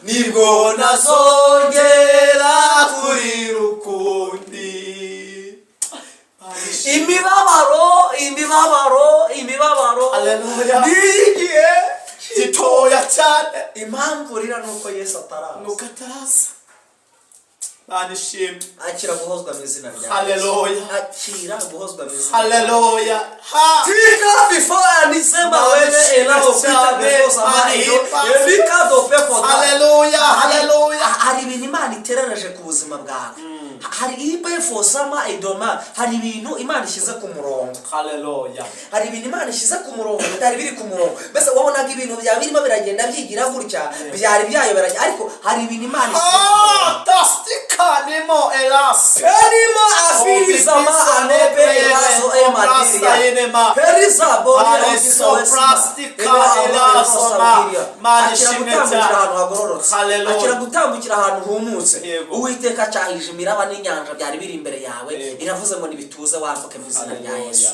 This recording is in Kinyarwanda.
nibwo nazongera kuri rukundi. Imibabaro nigiye gitoya cyane. Impamvu rira nuko Yesu ataraza. Anishim. Akira guhozwa mu izina rya. Hallelujah. Akira guhozwa mu izina. Hallelujah. Tika before anisema wewe elapopita before samaido elika dope for. Hallelujah. Hallelujah. Hari ibintu Imana iterereje ku buzima bwawe. Hari ibe for sama idoma. Hari ibintu Imana ishize ku murongo. Hallelujah. Hari ibintu Imana ishize ku murongo bitari biri ku murongo. Mbese wabonaga ibintu byawe birimo biragenda byigira gutya byari byayoberanye ariko hari ibintu Imana Kanimo elas Kanimo afizama anepe elazo emadia Perisa boni ofiso plastica elazo akira gutambukira ahantu humutse. Uwiteka cyahije imiraba n'inyanja byari biri imbere yawe iravuze ngo nibituze wambuke mu izina rya Yesu.